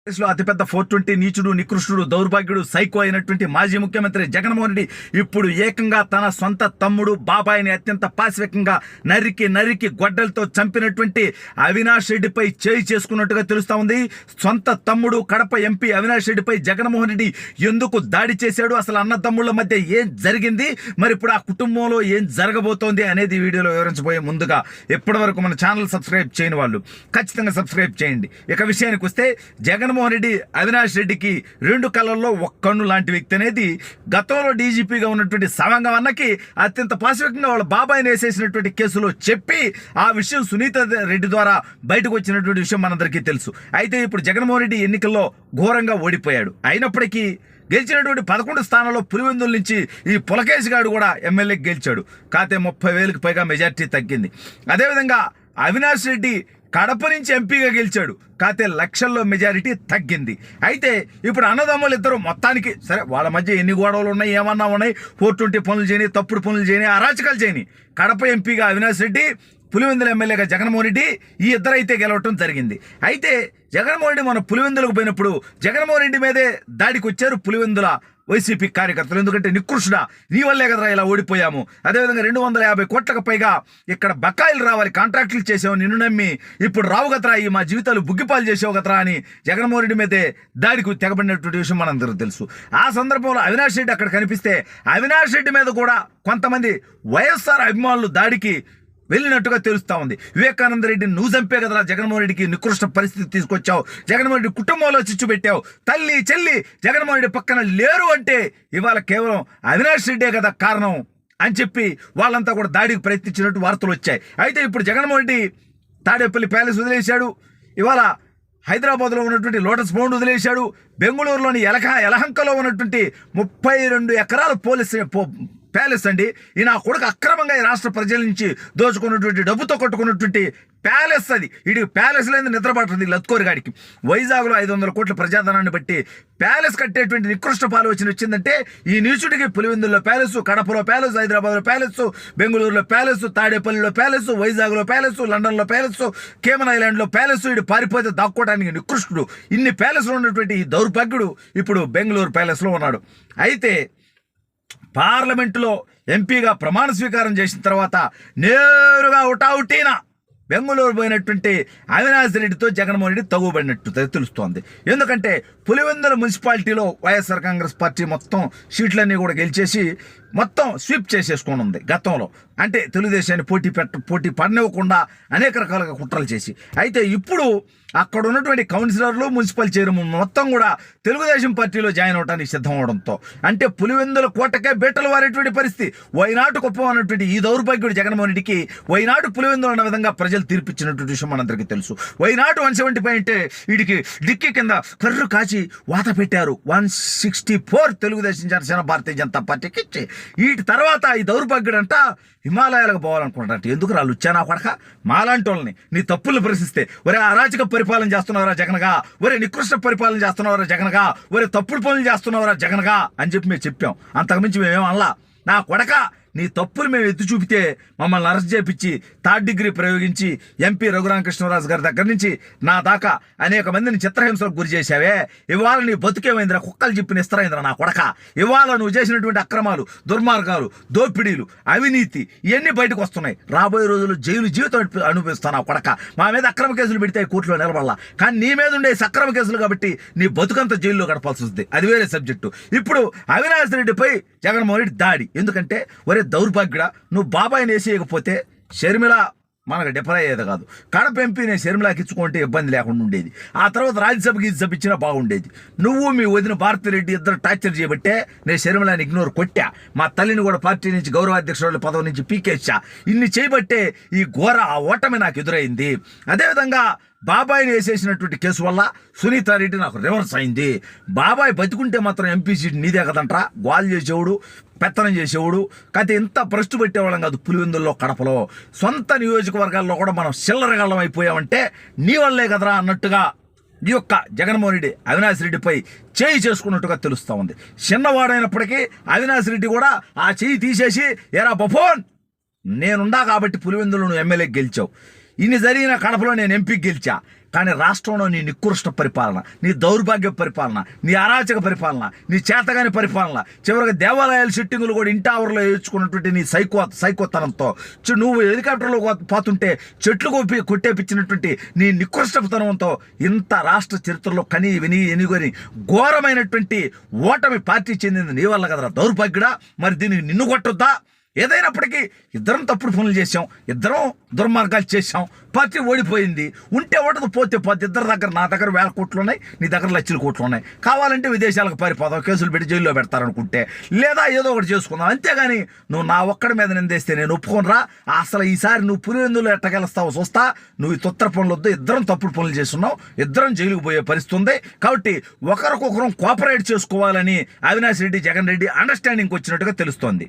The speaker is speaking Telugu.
దేశంలో అతిపెద్ద 420 నీచుడు, నికృష్టుడు, దౌర్భాగ్యుడు, సైకో అయినటువంటి మాజీ ముఖ్యమంత్రి జగన్మోహన్ రెడ్డి ఇప్పుడు ఏకంగా తన సొంత తమ్ముడు బాబాయిని అత్యంత పాశవికంగా నరికి గొడ్డలతో చంపినటువంటి అవినాష్ రెడ్డిపై చేయి చేసుకున్నట్టుగా తెలుస్తా ఉంది. సొంత తమ్ముడు కడప ఎంపీ అవినాష్ రెడ్డిపై జగన్మోహన్ రెడ్డి ఎందుకు దాడి చేశాడు, అసలు అన్నదమ్ముళ్ళ మధ్య ఏం జరిగింది, మరి ఇప్పుడు ఆ కుటుంబంలో ఏం జరగబోతోంది అనేది వీడియోలో వివరించబోయే ముందుగా ఇప్పటి వరకు మన ఛానల్ సబ్స్క్రైబ్ చేయని వాళ్ళు ఖచ్చితంగా సబ్స్క్రైబ్ చేయండి. ఇక విషయానికి వస్తే జగన్మోహన్ రెడ్డి అవినాష్ రెడ్డికి రెండు కళ్ళల్లో ఒక్కన్ను లాంటి వ్యక్తి అనేది గతంలో డీజీపీగా ఉన్నటువంటి సవంగం అన్నకి అత్యంత పాశవికంగా వాళ్ళ బాబాయిని వేసేసినటువంటి కేసులో చెప్పి ఆ విషయం సునీత రెడ్డి ద్వారా బయటకు వచ్చినటువంటి విషయం మనందరికీ తెలుసు. అయితే ఇప్పుడు జగన్మోహన్ రెడ్డి ఎన్నికల్లో ఘోరంగా ఓడిపోయాడు. అయినప్పటికీ గెలిచినటువంటి 11 స్థానాల్లో పులివెందుల నుంచి ఈ పులకేశ్ గారు కూడా ఎమ్మెల్యేకి గెలిచాడు. కాతే 30,000కి పైగా మెజార్టీ తగ్గింది. అదేవిధంగా అవినాష్ రెడ్డి కడప నుంచి ఎంపీగా గెలిచాడు. కాతే లక్షల్లో మెజారిటీ తగ్గింది. అయితే ఇప్పుడు అన్నదమ్ములు ఇద్దరు మొత్తానికి సరే, వాళ్ళ మధ్య ఎన్ని గొడవలు ఉన్నాయి, ఏమన్నా ఉన్నాయి, 420 పనులు చేయని, తప్పుడు పనులు చేయని, అరాచకాలు చేయని. కడప ఎంపీగా అవినాష్ రెడ్డి, పులివెందుల ఎమ్మెల్యేగా జగన్మోహన్ రెడ్డి, ఈ ఇద్దరైతే గెలవటం జరిగింది. అయితే జగన్మోహన్ రెడ్డి మన పులివెందులకు పోయినప్పుడు జగన్మోహన్ రెడ్డి మీదే దాడికి వచ్చారు పులివెందుల వైసీపీ కార్యకర్తలు. ఎందుకంటే నికృష్టుడా, నీ వల్లే కదరా ఇలా ఓడిపోయాము, అదేవిధంగా 250 కోట్లకు పైగా ఇక్కడ బకాయిలు రావాలి, కాంట్రాక్టులు చేసావు, నిన్ను నమ్మి ఇప్పుడు రావు కదరా, ఈ మా జీవితాలు బుగ్గిపాలు చేసావు కదరా అని జగన్మోహన్ రెడ్డి మీదే దాడికి తెగబడినటువంటి విషయం మనందరికీ తెలుసు. ఆ సందర్భంలో అవినాష్ రెడ్డి అక్కడ కనిపిస్తే అవినాష్ రెడ్డి మీద కూడా కొంతమంది వైఎస్ఆర్ అభిమానులు దాడికి వెళ్ళినట్టుగా తెలుస్తా ఉంది. వివేకానంద రెడ్డిని నువ్వు చంపే కదరా జగన్మోహన్ రెడ్డికి నికృష్ట పరిస్థితి తీసుకొచ్చావు, జగన్మోహన్ రెడ్డి కుటుంబంలో చిచ్చు పెట్టావు, తల్లి చెల్లి జగన్మోహన్ రెడ్డి పక్కన లేరు అంటే ఇవాళ కేవలం అవినాష్ రెడ్డే కదా కారణం అని చెప్పి వాళ్ళంతా కూడా దాడికి ప్రయత్నించినట్టు వార్తలు వచ్చాయి. అయితే ఇప్పుడు జగన్మోహన్ రెడ్డి తాడేపల్లి ప్యాలెస్ వదిలేశాడు, ఇవాళ హైదరాబాద్లో ఉన్నటువంటి లోటస్ పౌండ్ వదిలేశాడు, బెంగళూరులోని యలహంకలో ఉన్నటువంటి 32 ఎకరాల ప్యాలెస్ అండి, ఈ నా కొడుకు అక్రమంగా ఈ రాష్ట్ర ప్రజల నుంచి దోచుకున్నటువంటి డబ్బుతో కట్టుకున్నటువంటి ప్యాలెస్ అది. ఇది ప్యాలెస్ లేదు నిద్రపడుతుంది లత్కోరిగాడికి. వైజాగ్లో 500 కోట్ల ప్రజాధనాన్ని బట్టి ప్యాలెస్ కట్టేటువంటి నికృష్ట ఆలోచన వచ్చిందంటే ఈ నీచుడికి పులివెందుల్లో ప్యాలెస్, కడపలో ప్యాలెస్, హైదరాబాద్లో ప్యాలెస్, బెంగళూరులో ప్యాలెస్, తాడేపల్లిలో ప్యాలెస్, వైజాగ్లో ప్యాలెస్, లండన్లో ప్యాలెస్, కేమన్ ఐలాండ్లో ప్యాలెస్. వీడు పారిపోతే దాక్కోవడానికి నికృష్టుడు. ఇన్ని ప్యాలెస్లో ఉన్నటువంటి ఈ దౌర్భాగ్యుడు ఇప్పుడు బెంగళూరు ప్యాలెస్లో ఉన్నాడు. అయితే పార్లమెంటులో ఎంపీగా ప్రమాణ స్వీకారం చేసిన తర్వాత నేరుగా ఉటావుటీన బెంగళూరు పోయినటువంటి అవినాష్ రెడ్డితో జగన్మోహన్ రెడ్డి తగుబడినట్టు తెలుస్తోంది. ఎందుకంటే పులివెందుల మున్సిపాలిటీలో వైఎస్ఆర్ కాంగ్రెస్ పార్టీ మొత్తం సీట్లన్నీ కూడా గెలిచేసి మొత్తం స్వీప్ చేసేసుకొని ఉంది. గతంలో అంటే తెలుగుదేశాన్ని పోటీ పడనివ్వకుండా అనేక రకాలుగా కుట్రలు చేసి. అయితే ఇప్పుడు అక్కడ ఉన్నటువంటి కౌన్సిలర్లు, మున్సిపల్ చైర్మన్ మొత్తం కూడా తెలుగుదేశం పార్టీలో జాయిన్ అవడానికి సిద్ధం అవడంతో అంటే పులివెందుల కోటకే బీటలు వారేటువంటి పరిస్థితి. వైనాటు కుప్పం అన్నటువంటి ఈ దౌర్భాగ్యుడు జగన్మోహన్ రెడ్డికి వైనాటు పులివెందులు అన్న విధంగా ప్రజలు తీర్పిచ్చినటువంటి విషయం మనందరికీ తెలుసు. వైనాటు 175 అంటే వీడికి డిక్కీ కింద కర్రు కాచి వాత పెట్టారు. 164 తెలుగుదేశం, జనసేన, భారతీయ జనతా పార్టీకి ఇచ్చి వీటి తర్వాత ఈ దౌర్భాగ్యుడంట హిమాలయాలకు పోవాలనుకుంటారంట. ఎందుకు రాళ్ళు వచ్చానా కొడక, మాలాంటి వాళ్ళని నీ తప్పులు ప్రశ్నిస్తే ఒరే అరాచక పరిపాలన చేస్తున్నావురా జగన్గా, ఒరే నికృష్ట పరిపాలన చేస్తున్నావురా జగన్గా, ఒరే తప్పుడు పనులు చేస్తున్నావురా జగన్గా అని చెప్పి మేము చెప్పాం. అంతకుమించి మేమేం అనలా. నా కొడక నీ తప్పులు మేము ఎత్తి చూపితే మమ్మల్ని అరెస్ట్ చేపించి 3rd డిగ్రీ ప్రయోగించి ఎంపీ రఘురామకృష్ణరాజు గారి దగ్గర నుంచి నా దాకా అనేక మందిని చిత్రహింసలకు గురి చేశావే. ఇవాళ నీ బతుకేమైందిరా, కుక్కలు చెప్పిన ఇస్తరైందిరా నా కొడక. ఇవాళ నువ్వు చేసినటువంటి అక్రమాలు, దుర్మార్గాలు, దోపిడీలు, అవినీతి ఇవన్నీ బయటకు వస్తున్నాయి. రాబోయే రోజుల్లో జైలు జీవితం అనుభవిస్తాను నా కొడక. మా మీద అక్రమ కేసులు పెడితే కోర్టులో నిలబడాల, కానీ నీ మీద ఉండే సక్రమ కేసులు కాబట్టి నీ బతుకంతా జైల్లో గడపాల్సి వస్తుంది. అది వేరే సబ్జెక్టు. ఇప్పుడు అవినాష్ రెడ్డిపై జగన్మోహన్ రెడ్డి దాడి. ఎందుకంటే ఒరే దౌర్భాగ్యుడా, నువ్వు బాబాయిని వేసేయకపోతే షర్మిల మనకు డిఫర్ అయ్యేది కాదు. కడప ఎంపీ నేను షర్మిలాకి ఇచ్చుకుంటే ఇబ్బంది లేకుండా ఉండేది. ఆ తర్వాత రాజ్యసభకి ఇచ్చినా బాగుండేది. నువ్వు మీ వదిన భారతిరెడ్డి ఇద్దరు టార్చర్ చేయబట్టే నేను షర్మిలాని ఇగ్నోర్ కొట్టా. మా తల్లిని కూడా పార్టీ నుంచి గౌరవాధ్యక్షుల పదవి నుంచి పీకేచ్చా. ఇన్ని చేయబట్టే ఈ ఘోర ఓటమి నాకు ఎదురైంది. అదేవిధంగా బాబాయిని వేసేసినటువంటి కేసు వల్ల సునీత రెడ్డి నాకు రివర్స్ అయింది. బాబాయ్ బతికుంటే మాత్రం ఎంపీ సీట్ నీదే కదంట్రా, గోల్ చేసేవాడు, పెత్తనం చేసేవాడు. కాకపోతే ఇంత భ్రష్టు పెట్టేవాళ్ళం కాదు పులివెందుల్లో, కడపలో. సొంత నియోజకవర్గాల్లో కూడా మనం చిల్లరగళ్ళం అయిపోయామంటే నీ వల్లే కదరా అన్నట్టుగా ఈ యొక్క జగన్మోహన్ రెడ్డి అవినాష్ రెడ్డిపై చేయి చేసుకున్నట్టుగా తెలుస్తూ ఉంది. చిన్నవాడైనప్పటికీ అవినాష్ రెడ్డి కూడా ఆ చేయి తీసేసి ఎరా బఫోన్, నేనుండా కాబట్టి పులివెందులు నువ్వు ఎమ్మెల్యేకి గెలిచావు, ఇన్ని జరిగిన కడపలో నేను ఎంపీకి గెలిచా, కానీ రాష్ట్రంలో నీ నికృష్ట పరిపాలన, నీ దౌర్భాగ్య పరిపాలన, నీ అరాచక పరిపాలన, నీ చేతగాని పరిపాలన, చివరికి దేవాలయాల సిట్టింగులు కూడా ఇంటావర్లో వేయించుకున్నటువంటి నీ సైకోతనంతో నువ్వు హెలికాప్టర్లో పోతుంటే చెట్లు కొట్టేపించినటువంటి నీ నికృష్టతనంతో ఇంత రాష్ట్ర చరిత్రలో కని విని ఎనుగని ఘోరమైనటువంటి ఓటమి పార్టీ చెందింది నీ వల్ల కదరా దౌర్భాగ్యుడా. మరి దీనికి నిన్ను కొట్టొద్దా? ఏదైనప్పటికీ ఇద్దరం తప్పుడు పనులు చేసాం, ఇద్దరం దుర్మార్గాలు చేసాం, పార్టీ ఓడిపోయింది. ఉంటే ఓటదు, పోతే పోతే. ఇద్దరి దగ్గర, నా దగ్గర 1000 కోట్లు ఉన్నాయి, నీ దగ్గర లక్షల కోట్లు ఉన్నాయి. కావాలంటే విదేశాలకు పారిపోదాం, కేసులు పెట్టి జైల్లో పెడతారనుకుంటే, లేదా ఏదో ఒకటి చేసుకుందాం. అంతేగాని నువ్వు నా ఒక్కడి మీద నిందేస్తే నేను ఒప్పుకోనరా. అసలు ఈసారి నువ్వు పులివెందులో ఎట్టగెలుస్తావో చూస్తా. నువ్వు ఈ తొత్తర పనులు వద్దు, ఇద్దరం తప్పుడు పనులు చేస్తున్నావు, ఇద్దరం జైలుకు పోయే పరిస్థితి ఉంది. కాబట్టి ఒకరికొకరం కోఆపరేట్ చేసుకోవాలని అవినాష్ రెడ్డి, జగన్ రెడ్డి అండర్స్టాండింగ్కి వచ్చినట్టుగా తెలుస్తోంది.